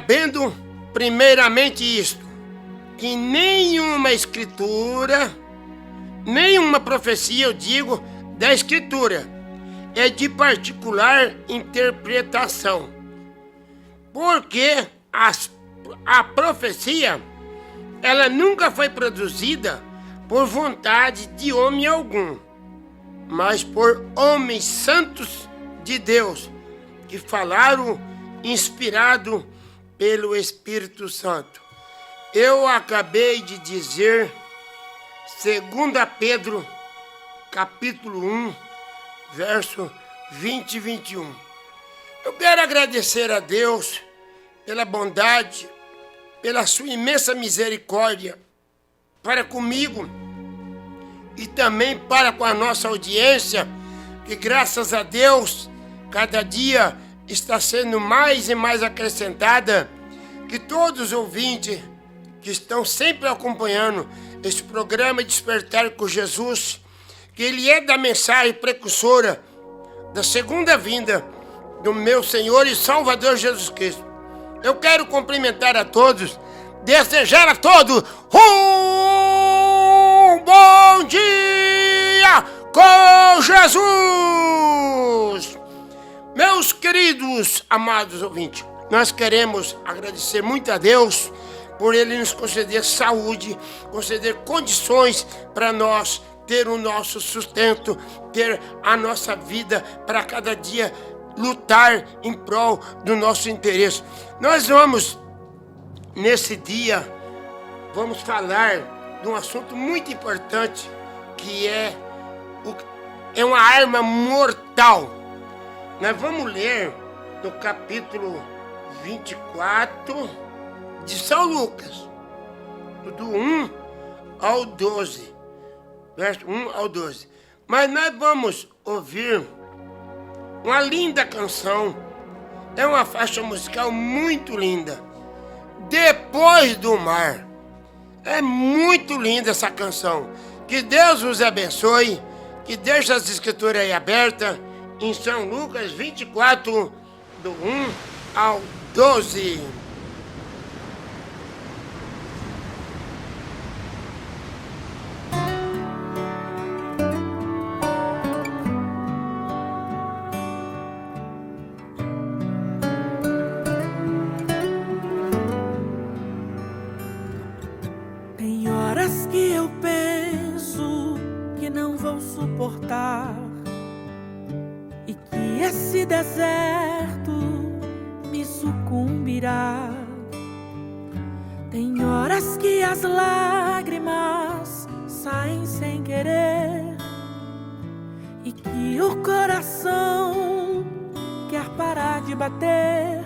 sabendo primeiramente isto, que nenhuma escritura, nenhuma profecia, eu digo, da escritura, é de particular interpretação. Porque a profecia, ela nunca foi produzida por vontade de homem algum, mas por homens santos de Deus, que falaram inspirado pelo Espírito Santo. Eu acabei de dizer 2 Pedro, capítulo 1, verso 20 e 21. Eu quero agradecer a Deus pela bondade, pela sua imensa misericórdia para comigo e também para com a nossa audiência, que graças a Deus, cada dia está sendo mais e mais acrescentada, que todos os ouvintes que estão sempre acompanhando este programa Despertar com Jesus, que ele é da mensagem precursora da segunda vinda do meu Senhor e Salvador Jesus Cristo. Eu quero cumprimentar a todos, desejar a todos um bom dia com Jesus! Meus queridos, amados ouvintes, nós queremos agradecer muito a Deus por Ele nos conceder saúde, conceder condições para nós ter o nosso sustento, ter a nossa vida para cada dia lutar em prol do nosso interesse. Nós vamos, nesse dia, vamos falar de um assunto muito importante, que é uma arma mortal. Nós vamos ler no capítulo 24 de São Lucas, do 1 ao 12, verso 1 ao 12. Mas nós vamos ouvir uma linda canção, é uma faixa musical muito linda, Depois do Mar. É muito linda essa canção. Que Deus os abençoe, que deixe as escrituras aí abertas em São Lucas 24, do 1 ao 12. Tem horas que eu penso que não vou suportar e que esse deserto me sucumbirá. Tem horas que as lágrimas saem sem querer e que o coração quer parar de bater.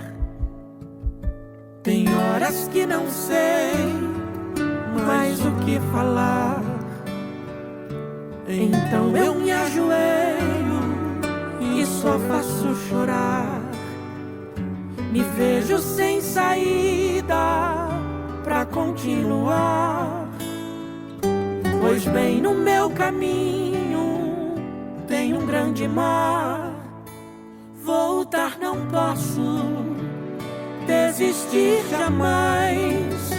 Tem horas que não sei mais o que falar, então eu me ajoelho e só faço chorar. Me vejo sem saída pra continuar, pois bem no meu caminho tem um grande mar. Voltar não posso, desistir jamais.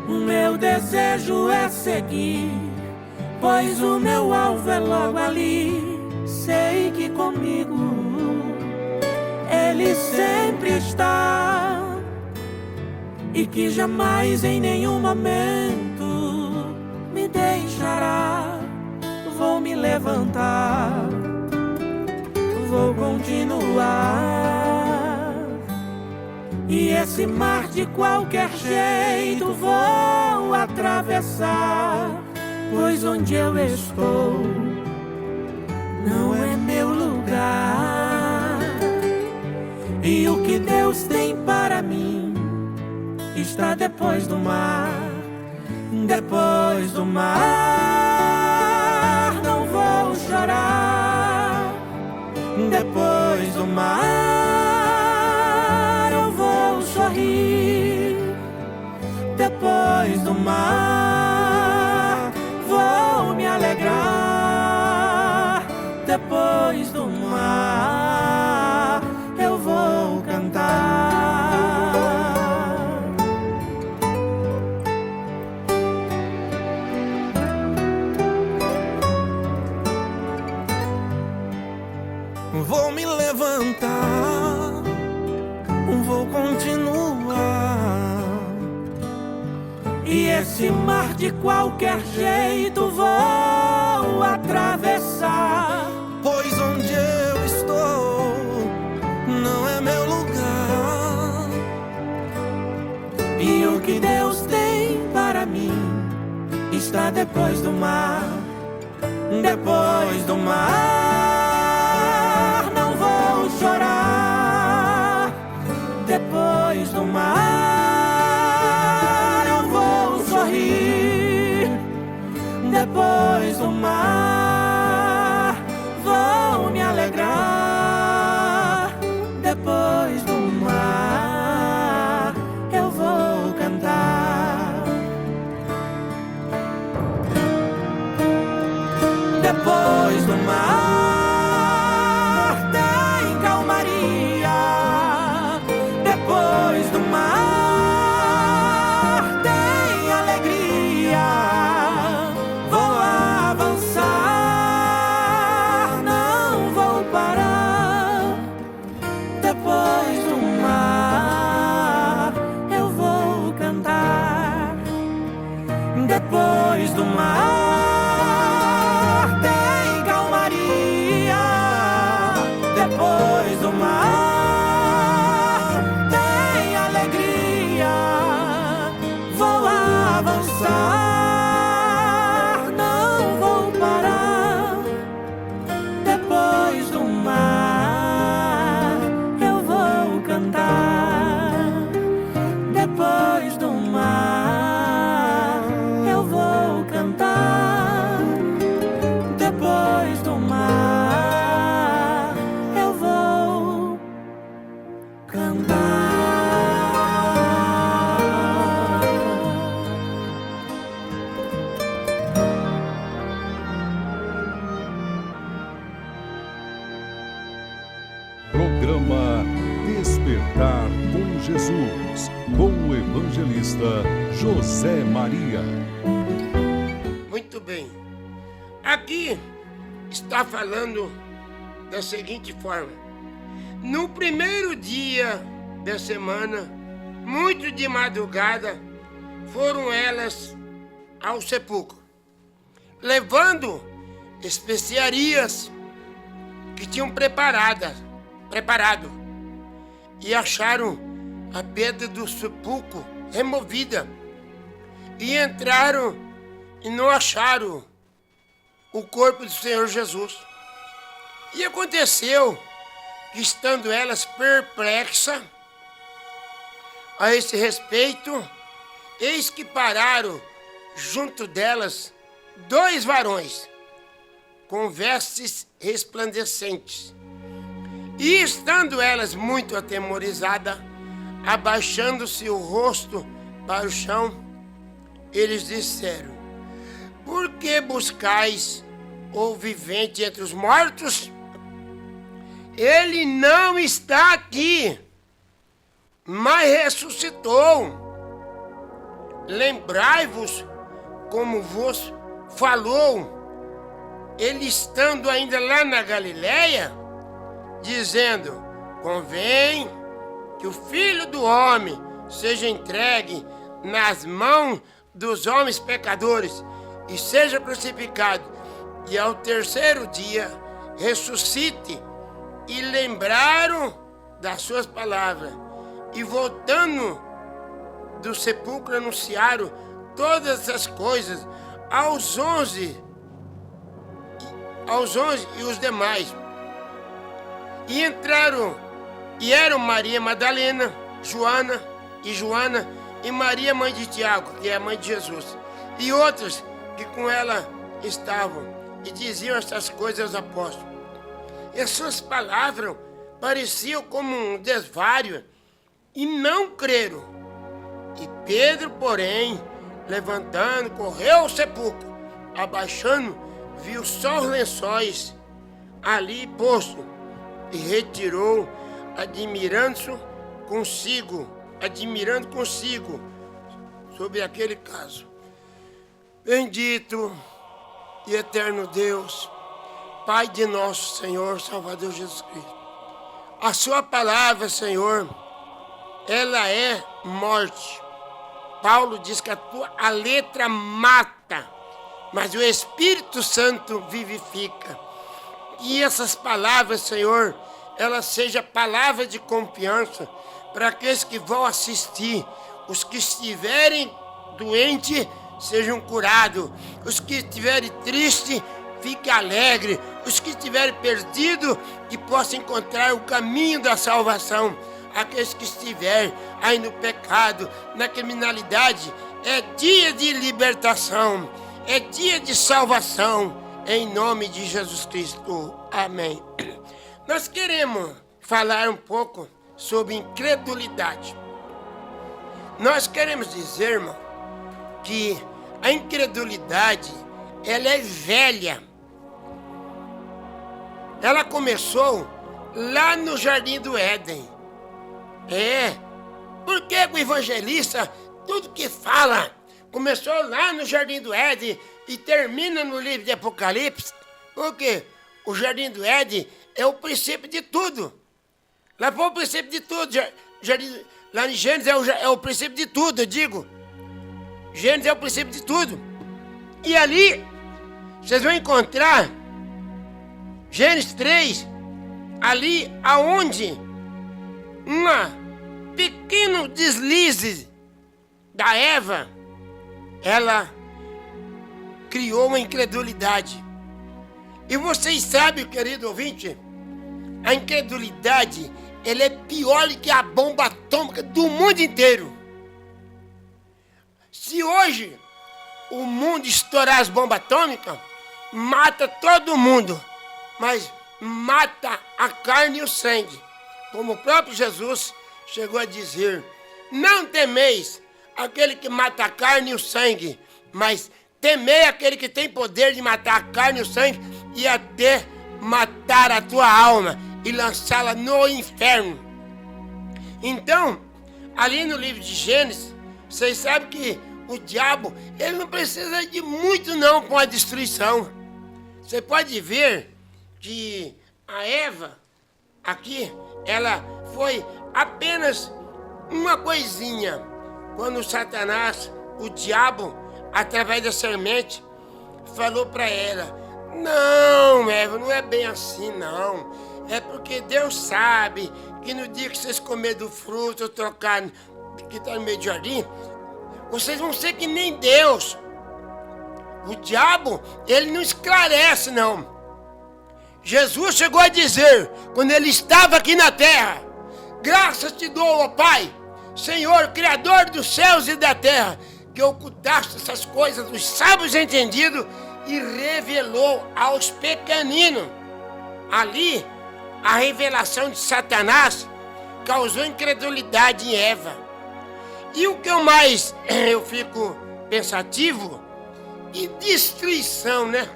O meu desejo é seguir, pois o meu alvo é logo ali. Sei que comigo Ele sempre está e que jamais em nenhum momento me deixará. Vou me levantar, vou continuar, e esse mar de qualquer jeito vou atravessar, pois onde eu estou não é meu lugar. E o que Deus tem para mim está depois do mar. Depois do mar não vou chorar. Depois do mar eu vou sorrir. Depois do mar vou me alegrar. Depois do mar eu vou cantar. vou me levantar, vou continuar. E esse mar de qualquer jeito vou atravessar. Pois onde eu estou não é meu lugar. E o que Deus tem para mim está depois do mar. Depois do mar não vou chorar. Depois do mar eu vou sorrir. Depois do mar vou me alegrar. Depois do mar eu vou cantar. Depois do mar tem calmaria. Depois do mar tem alegria. Vou avançar, não vou parar. Depois do mar eu vou cantar. Depois do mar tem calmaria. Depois do mar tem alegria. Vou avançar, não vou parar. Depois do mar eu vou cantar. Depois do mar eu vou cantar. Depois do mar eu vou cantar. Programa Despertar com Jesus, com o evangelista José Maria. Muito bem. Aqui está falando da seguinte forma. No primeiro dia da semana, muito de madrugada, foram elas ao sepulcro, levando especiarias que tinham preparado, e acharam a pedra do sepulcro removida, e entraram e não acharam o corpo do Senhor Jesus. E aconteceu que, estando elas perplexas a esse respeito, eis que pararam junto delas 2 varões com vestes resplandecentes. E estando elas muito atemorizadas, abaixando-se o rosto para o chão, eles disseram: por que buscais o vivente entre os mortos? Ele não está aqui, mas ressuscitou. Lembrai-vos como vos falou, ele estando ainda lá na Galileia, dizendo: convém que o Filho do Homem seja entregue nas mãos dos homens pecadores e seja crucificado, e ao terceiro dia ressuscite. E lembraram das suas palavras, e voltando do sepulcro anunciaram todas essas coisas aos 11 e os demais. E entraram, e eram Maria Madalena, Joana e Maria, mãe de Tiago, que é a mãe de Jesus, e outras que com ela estavam, e diziam essas coisas aos apóstolos. E as suas palavras pareciam como um desvario, e não creram. E Pedro, porém, levantando, correu ao sepulcro, abaixando, viu só os lençóis ali posto, e retirou, admirando consigo sobre aquele caso. Bendito e eterno Deus, Pai de nosso Senhor, Salvador Jesus Cristo. A sua palavra, Senhor, ela é morte. Paulo diz que a letra mata, mas o Espírito Santo vivifica. E essas palavras, Senhor, elas sejam palavras de confiança para aqueles que vão assistir. Os que estiverem doentes, sejam curados. Os que estiverem tristes, fiquem alegres. Os que estiverem perdidos, que possam encontrar o caminho da salvação. Aqueles que estiverem aí no pecado, na criminalidade, é dia de libertação, é dia de salvação, em nome de Jesus Cristo. Amém. Nós queremos falar um pouco sobre incredulidade. Nós queremos dizer, irmão, que a incredulidade, ela é velha. Ela começou lá no Jardim do Éden. Porque o evangelista, tudo que fala, começou lá no Jardim do Éden e termina no livro de Apocalipse, porque o Jardim do Éden é o princípio de tudo. Lá foi o princípio de tudo. Lá em Gênesis é o princípio de tudo, eu digo. Gênesis é o princípio de tudo. E ali, vocês vão encontrar Gênesis 3, ali aonde pequeno deslize da Eva, ela criou uma incredulidade. E vocês sabem, querido ouvinte, a incredulidade, ela é pior que a bomba atômica do mundo inteiro. Se hoje o mundo estourar as bombas atômicas, mata todo mundo, mas mata a carne e o sangue. Como o próprio Jesus chegou a dizer: não temeis aquele que mata a carne e o sangue, mas temei aquele que tem poder de matar a carne e o sangue e até matar a tua alma e lançá-la no inferno. Então, ali no livro de Gênesis, vocês sabem que o diabo, ele não precisa de muito não com a destruição. Você pode ver que a Eva, aqui, ela foi apenas uma coisinha. Quando Satanás, o diabo, através da semente, falou para ela: não, Eva, não é bem assim não. É porque Deus sabe que no dia que vocês comerem do fruto, trocar que está no meio do jardim, vocês vão ser que nem Deus. O diabo, ele não esclarece não. Jesus chegou a dizer, quando ele estava aqui na terra: graças te dou, ó Pai, Senhor, Criador dos céus e da terra, que ocultaste essas coisas dos sábios entendidos e revelou aos pequeninos. Ali, a revelação de Satanás causou incredulidade em Eva. E o que eu fico pensativo, e destruição, né?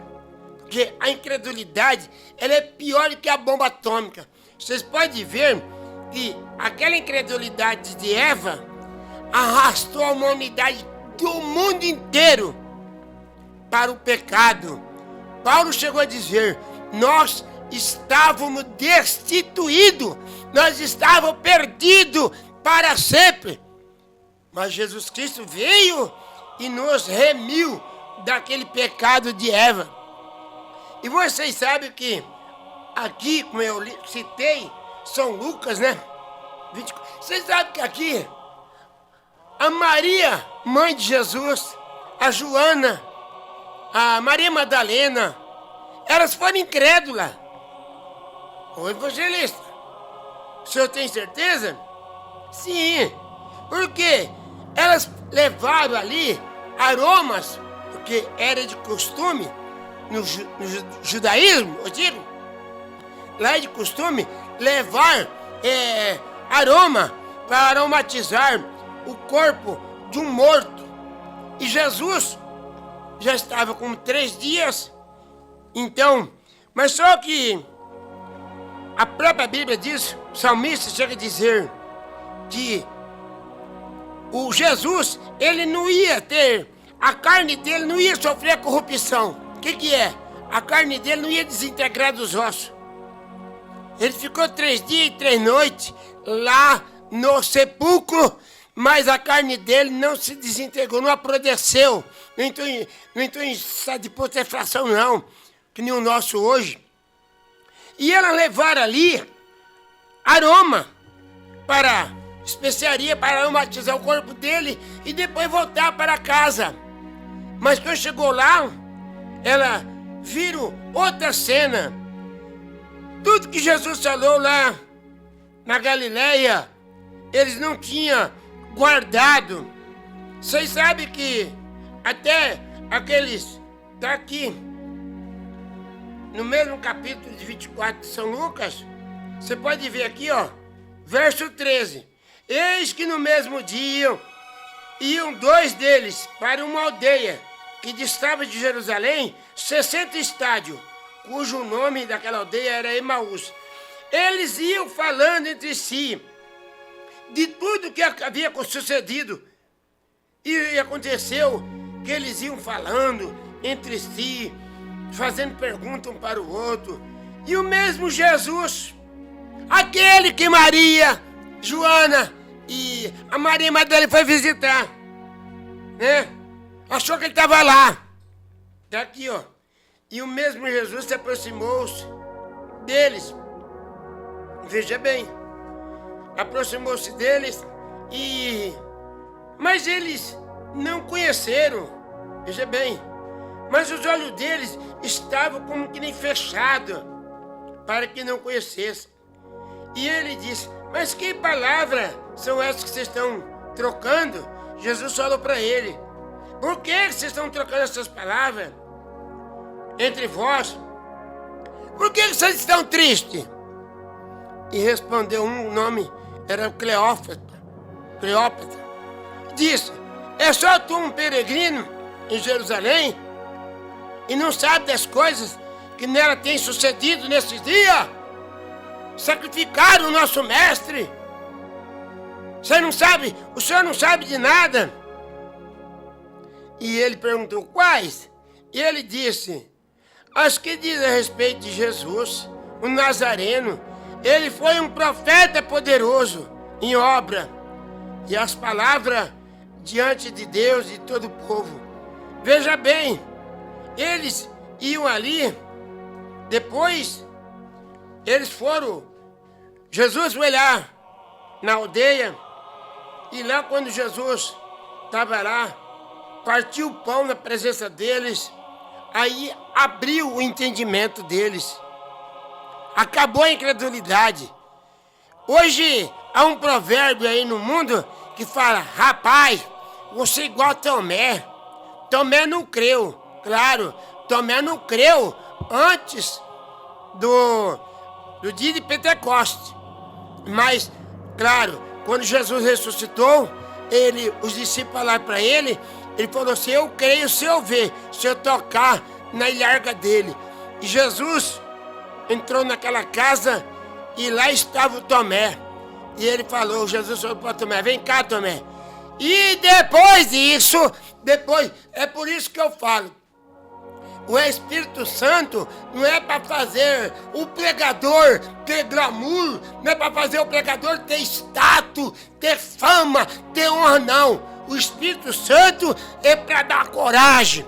Porque a incredulidade, ela é pior que a bomba atômica. Vocês podem ver que aquela incredulidade de Eva arrastou a humanidade do mundo inteiro para o pecado. Paulo chegou a dizer: nós estávamos destituídos, nós estávamos perdidos para sempre. Mas Jesus Cristo veio e nos remiu daquele pecado de Eva. E vocês sabem que aqui, como eu citei, São Lucas, né? Vocês sabem que aqui, a Maria, mãe de Jesus, a Joana, a Maria Madalena, elas foram incrédulas. Ô evangelista, o senhor tem certeza? Sim, porque elas levaram ali aromas, porque era de costume, no judaísmo, eu digo, lá é de costume levar aroma para aromatizar o corpo de um morto. E Jesus já estava com 3 dias, então, mas só que a própria Bíblia diz, o salmista chega a dizer que o Jesus, ele não ia ter, a carne dele não ia sofrer corrupção. O que é? a carne dele não ia desintegrar dos ossos. Ele ficou 3 dias e 3 noites lá no sepulcro, mas a carne dele não se desintegrou, não apodreceu, não entrou em estado de putrefação não, que nem o nosso hoje. E ela levaram ali aroma para especiaria, para aromatizar o corpo dele e depois voltar para casa. Mas quando chegou lá, ela viram outra cena. Tudo que Jesus falou lá na Galileia, eles não tinham guardado. Vocês sabem que até aqueles, tá aqui, no mesmo capítulo de 24 de São Lucas, você pode ver aqui, ó, verso 13. Eis que no mesmo dia iam 2 deles para uma aldeia que distava de Jerusalém 60 estádios, cujo nome daquela aldeia era Emaús. Eles iam falando entre si de tudo que havia sucedido. E aconteceu que eles iam falando entre si, fazendo perguntas um para o outro. E o mesmo Jesus, aquele que Maria, Joana e a Maria Madalena foi visitar, né? Achou que ele estava lá. Tá aqui, ó. E o mesmo Jesus se aproximou-se deles. Veja bem. Aproximou-se deles mas eles não conheceram. Veja bem. Mas os olhos deles estavam como que nem fechados, para que não conhecessem. E ele disse, mas que palavras são essas que vocês estão trocando? Jesus falou para ele, por que vocês estão trocando essas palavras entre vós? Por que vocês estão tristes? E respondeu um nome, era Cleópatra. Disse, é só tu um peregrino em Jerusalém e não sabe das coisas que nela tem sucedido nesses dias? Sacrificaram o nosso mestre. Você não sabe? O senhor não sabe de nada? E ele perguntou, quais? E ele disse, as que diz a respeito de Jesus, o Nazareno. Ele foi um profeta poderoso em obra e as palavras diante de Deus e todo o povo. Veja bem, eles iam ali, depois eles foram, Jesus foi lá na aldeia, e lá quando Jesus estava lá, partiu o pão na presença deles, aí abriu o entendimento deles, acabou a incredulidade. Hoje há um provérbio aí no mundo que fala, rapaz, você é igual a Tomé. Tomé não creu, claro, Tomé não creu antes do dia de Pentecostes. Mas, claro, quando Jesus ressuscitou, os discípulos falaram para ele falou assim, eu creio se eu ver, se eu tocar na ilharga dele. E Jesus entrou naquela casa e lá estava o Tomé. E ele falou, Jesus falou para Tomé, vem cá, Tomé. E depois disso, é por isso que eu falo, o Espírito Santo não é para fazer o pregador ter glamour, não é para fazer o pregador ter status, ter fama, ter honra, não. O Espírito Santo é para dar coragem.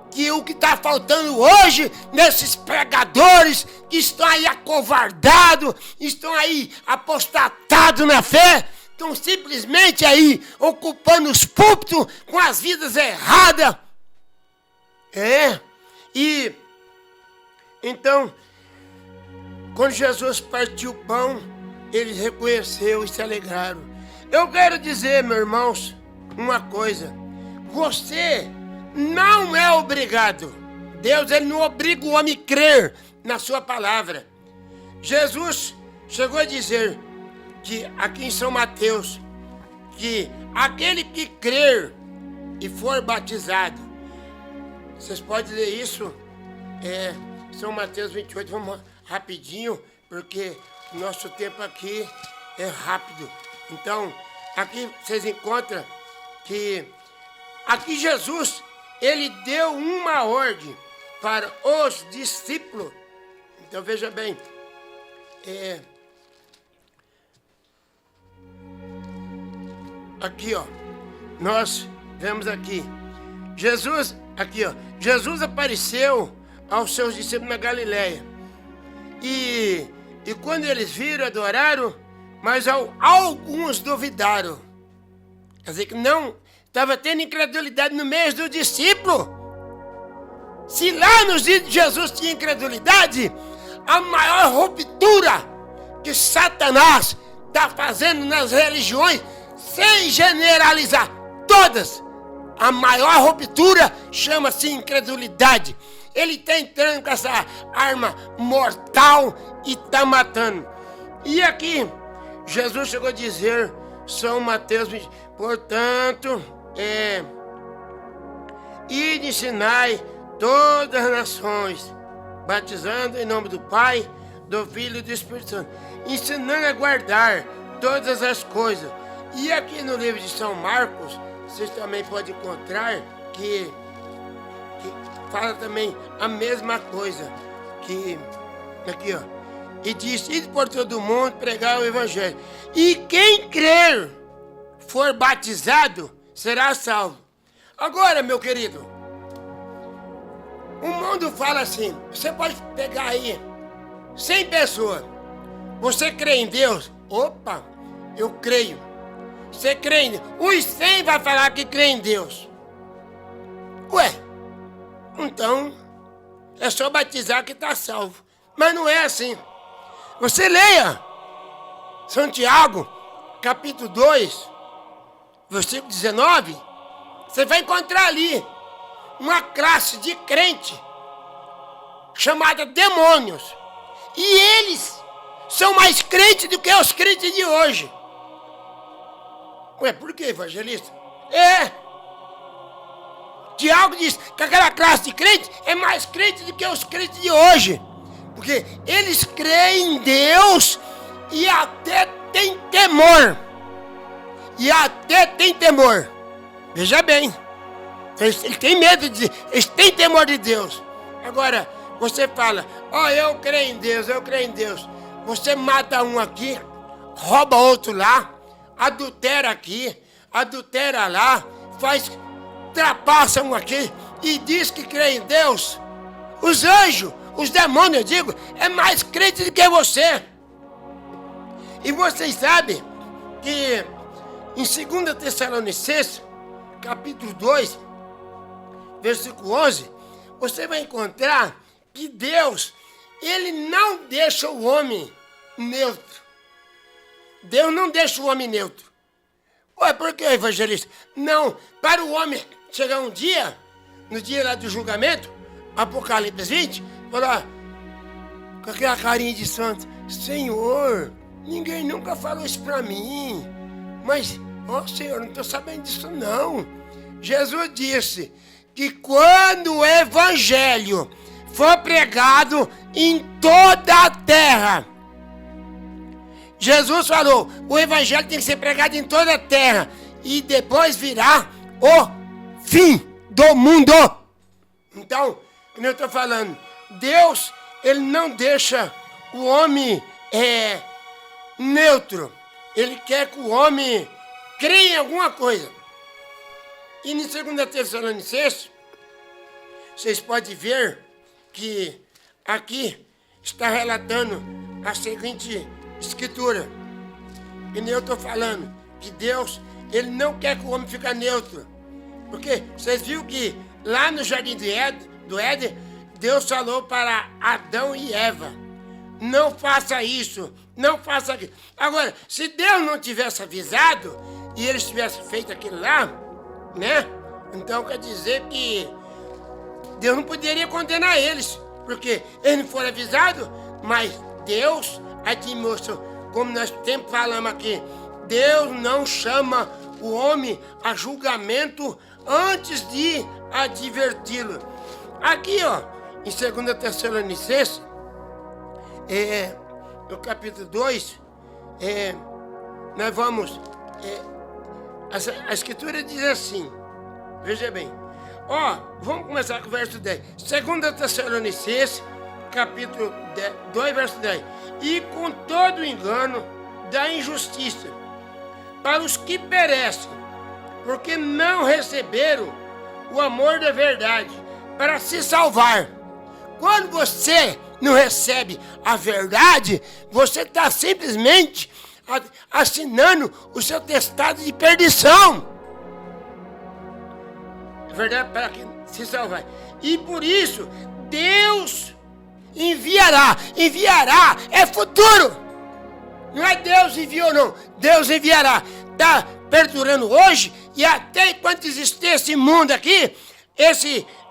Que o que está faltando hoje nesses pregadores que estão aí acovardados, estão aí apostatados na fé, estão simplesmente aí ocupando os púlpitos com as vidas erradas. E então, quando Jesus partiu o pão, eles reconheceram e se alegraram. Eu quero dizer, meus irmãos, uma coisa. Você não é obrigado. Deus, ele não obriga o homem a crer na sua palavra. Jesus chegou a dizer que aqui em São Mateus, que aquele que crer e for batizado, vocês podem ler isso, São Mateus 28, vamos rapidinho, porque o nosso tempo aqui é rápido. Então, aqui vocês encontram que aqui Jesus, ele deu uma ordem para os discípulos. Então veja bem, aqui ó, nós vemos aqui, Jesus apareceu aos seus discípulos na Galileia. E quando eles viram, adoraram, mas alguns duvidaram. Quer dizer que não estava tendo incredulidade no meio do discípulo. Se lá nos dias de Jesus tinha incredulidade, a maior ruptura que Satanás está fazendo nas religiões, sem generalizar todas, a maior ruptura chama-se incredulidade. Ele está entrando com essa arma mortal e está matando. E aqui, Jesus chegou a dizer, São Mateus 20, portanto, ide e ensinai todas as nações, batizando em nome do Pai, do Filho e do Espírito Santo, ensinando a guardar todas as coisas. E aqui no livro de São Marcos, vocês também podem encontrar que fala também a mesma coisa, que aqui ó, e diz, ide por todo mundo pregar o Evangelho, e quem crer for batizado será salvo. Agora, meu querido, o mundo fala assim, você pode pegar aí 100 pessoas, você crê em Deus? Opa, eu creio. Você crê em Deus? Os 100 vai falar que crê em Deus. Ué, então é só batizar que está salvo. Mas não é assim. Você leia Santiago, capítulo 2, versículo 19, você vai encontrar ali uma classe de crente chamada demônios. E eles são mais crentes do que os crentes de hoje. Ué, por que, evangelista? Tiago diz que aquela classe de crente é mais crente do que os crentes de hoje. Porque eles creem em Deus e até tem temor. Veja bem. Eles têm medo de Deus, eles têm temor de Deus. Agora, você fala, eu creio em Deus, eu creio em Deus. Você mata um aqui, rouba outro lá, adultera aqui, adultera lá, trapaça um aqui e diz que crê em Deus. Os anjos, os demônios, eu digo, é mais crente do que você. E vocês sabem que em 2 Tessalonicenses, capítulo 2, versículo 11, você vai encontrar que Deus, Ele não deixa o homem neutro. Deus não deixa o homem neutro. Ué, por que, evangelista? Não, para o homem chegar um dia, no dia lá do julgamento, Apocalipse 20, falar com aquela carinha de santo, Senhor, ninguém nunca falou isso para mim, mas, Senhor, não estou sabendo disso não. Jesus disse que quando o evangelho for pregado em toda a terra, Jesus falou, o evangelho tem que ser pregado em toda a terra e depois virá o fim do mundo. Então, como eu estou falando, Deus, Ele não deixa o homem neutro. Ele quer que o homem creia em alguma coisa. E em 2 Tessalonicenses, vocês podem ver que aqui está relatando a seguinte escritura. E nem eu estou falando que Deus, Ele não quer que o homem fique neutro. Porque vocês viram que lá no Jardim do Éden, Deus falou para Adão e Eva, não faça isso, não faça aquilo. Agora, se Deus não tivesse avisado e eles tivessem feito aquilo lá, né? Então quer dizer que Deus não poderia condenar eles, porque eles não foram avisados, mas Deus aqui mostra, como nós sempre falamos aqui, Deus não chama o homem a julgamento antes de adverti-lo. Aqui, em 2 Tessalonicenses, no capítulo 2, nós vamos... a escritura diz assim, veja bem, Ó, vamos começar com o verso 10. 2 Tessalonicenses, capítulo 2, verso 10. E com todo o engano da injustiça, para os que perecem, porque não receberam o amor da verdade, para se salvar. Quando você não recebe a verdade, você está simplesmente assinando o seu testado de perdição. É verdade, para que se salvar. E por isso, Deus enviará é futuro. Não é Deus enviou, não. Deus enviará. Está perdurando hoje e até enquanto existir esse mundo aqui,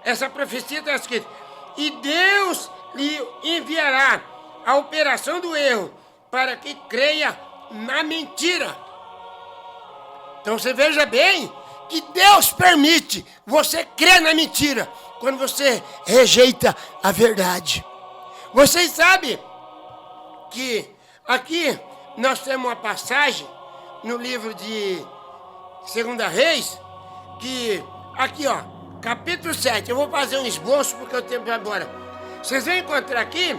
essa profecia está escrita. E Deus lhe enviará a operação do erro para que creia na mentira. Então você veja bem que Deus permite você crer na mentira quando você rejeita a verdade. Vocês sabem que aqui nós temos uma passagem no livro de 2 Reis, que aqui ó, capítulo 7, eu vou fazer um esboço porque o tempo vai embora. Vocês vão encontrar aqui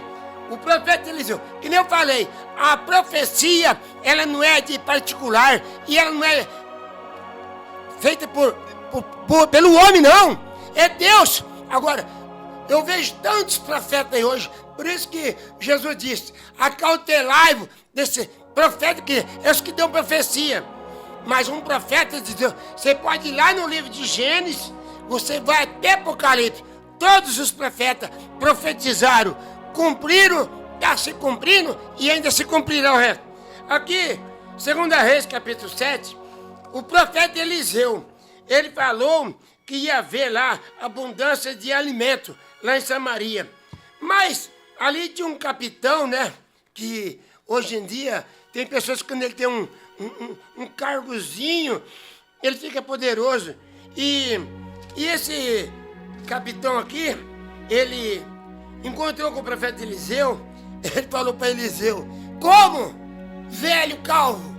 o profeta Eliseu, que nem eu falei, a profecia, ela não é de particular e ela não é feita pelo homem, não. É Deus. Agora, eu vejo tantos profetas aí hoje, por isso que Jesus disse, acautelai-vos desse profeta que é os que dão profecia. Mas um profeta de Deus, você pode ir lá no livro de Gênesis, você vai até Apocalipse, todos os profetas profetizaram, cumpriram, está se cumprindo e ainda se cumprirá o resto. Aqui, 2 Reis, capítulo 7, o profeta Eliseu, ele falou que ia haver lá abundância de alimento, lá em Samaria. Mas ali tinha um capitão, né, que hoje em dia tem pessoas que quando ele tem um cargozinho, ele fica poderoso. E esse capitão aqui, ele encontrou com o profeta Eliseu, ele falou para Eliseu, como? Velho calvo,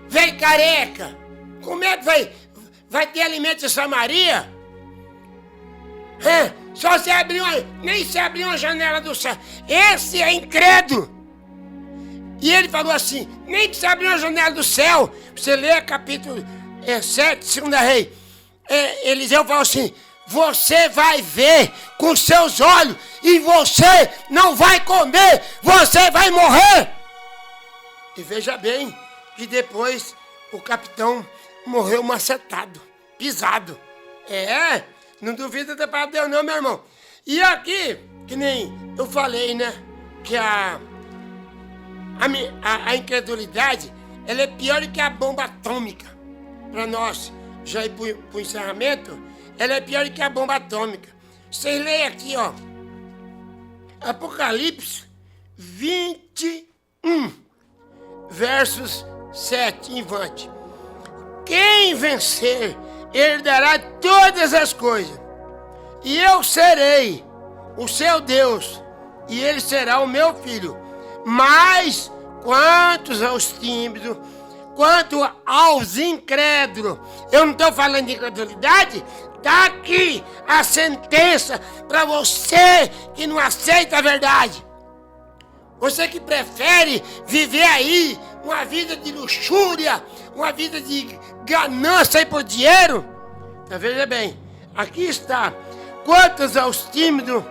velho careca, como é que vai ter alimento em Samaria? Só se abrir nem se abrir uma janela do céu. Esse é incrédulo. E ele falou assim, nem que se abrir uma janela do céu. Você lê capítulo 7, 2 Reis. Eliseu falou assim, você vai ver com seus olhos e você não vai comer, você vai morrer. E veja bem que depois o capitão morreu macetado, pisado. Não duvida da palavra de Deus não, meu irmão. E aqui, que nem eu falei, né, que a incredulidade, ela é pior do que a bomba atômica. Para nós, já ir para o encerramento, ela é pior do que a bomba atômica. Vocês leem aqui, ó, Apocalipse 21, versos 7 em diante. Quem vencer herdará todas as coisas, e eu serei o seu Deus, e ele será o meu filho. Mas quantos aos tímidos, quanto aos incrédulos, eu não estou falando de incredulidade, está aqui a sentença para você que não aceita a verdade. Você que prefere viver aí uma vida de luxúria, uma vida de ganância e por dinheiro. Então, veja bem, aqui está. Quantos aos tímidos,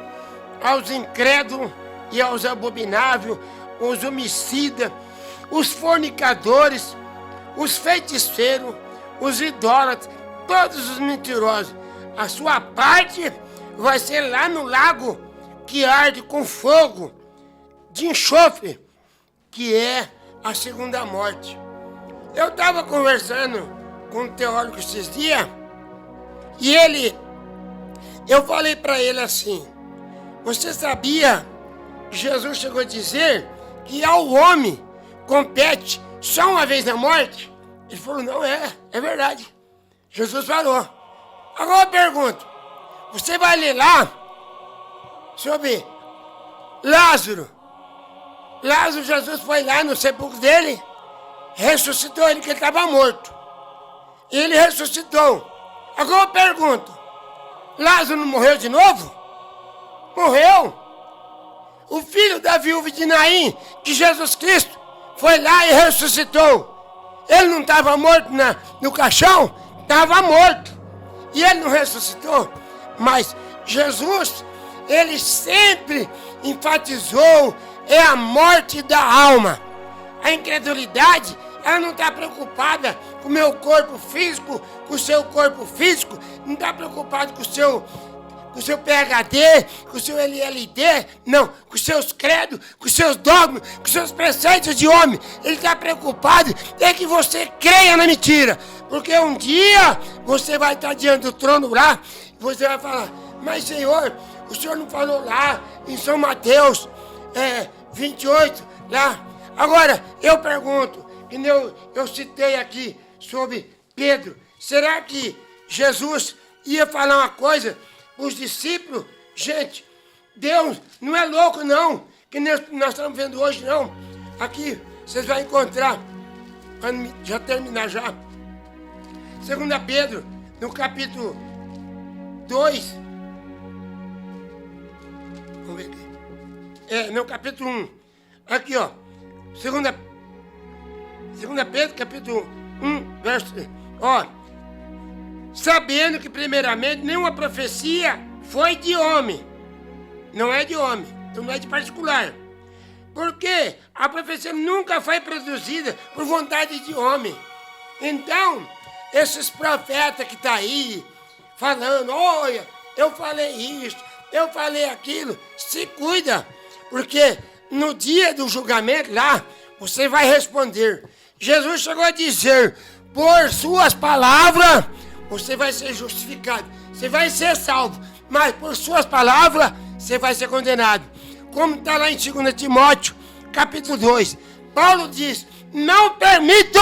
aos incrédulos e aos abomináveis, os homicidas, os fornicadores, os feiticeiros, os idólatras, todos os mentirosos. A sua parte vai ser lá no lago que arde com fogo de enxofre, que é a segunda morte. Eu estava conversando com um teólogo esses dias, e eu falei para ele assim, você sabia que Jesus chegou a dizer que ao homem compete só uma vez na morte? Ele falou, não, é verdade. Jesus falou. Agora eu pergunto, você vai ler lá sobre Lázaro. Jesus foi lá no sepulcro dele, ressuscitou ele, que ele estava morto. E ele ressuscitou. Agora eu pergunto, Lázaro não morreu de novo? Morreu. O filho da viúva de Naim, de Jesus Cristo, foi lá e ressuscitou. Ele não estava morto no caixão? Estava morto. E ele não ressuscitou. Mas Jesus, ele sempre enfatizou a morte da alma. A incredulidade, ela não está preocupada com o meu corpo físico, com o seu corpo físico, não está preocupado com o seu PhD, com o seu LLD, não, com os seus credos, com os seus dogmas, com os seus preceitos de homem. Ele está preocupado que você creia na mentira, porque um dia você vai estar diante do trono lá, e você vai falar, mas Senhor, o Senhor não falou lá em São Mateus 28, lá. Agora, eu pergunto, que eu citei aqui sobre Pedro, será que Jesus ia falar uma coisa os discípulos? Gente, Deus não é louco não, que nós estamos vendo hoje não. Aqui vocês vão encontrar, quando já terminar já, 2 Pedro, no capítulo 2, vamos ver aqui, no capítulo 1, aqui ó, 2 Pedro, capítulo 1, verso, ó, sabendo que primeiramente nenhuma profecia foi de homem, não é de homem, então não é de particular, porque a profecia nunca foi produzida por vontade de homem. Então, esses profetas que estão aí, falando, olha, eu falei isso, eu falei aquilo, se cuida, porque no dia do julgamento lá, você vai responder. Jesus chegou a dizer, por suas palavras, você vai ser justificado, você vai ser salvo, mas por suas palavras, você vai ser condenado. Como está lá em 2 Timóteo, capítulo 2, Paulo diz, não permito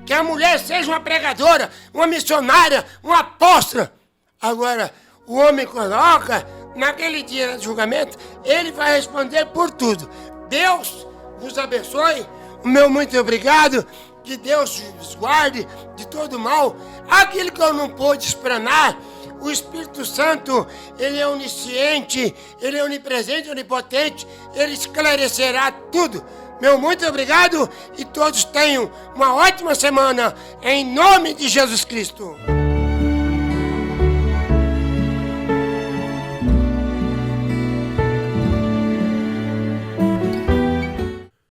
que a mulher seja uma pregadora, uma missionária, uma apóstola. Agora, o homem coloca, naquele dia do julgamento, ele vai responder por tudo. Deus vos abençoe, o meu muito obrigado, que Deus vos guarde de todo mal. Aquilo que eu não pude explanar, o Espírito Santo, ele é onisciente, ele é onipresente, onipotente, ele esclarecerá tudo. Meu muito obrigado e todos tenham uma ótima semana, em nome de Jesus Cristo.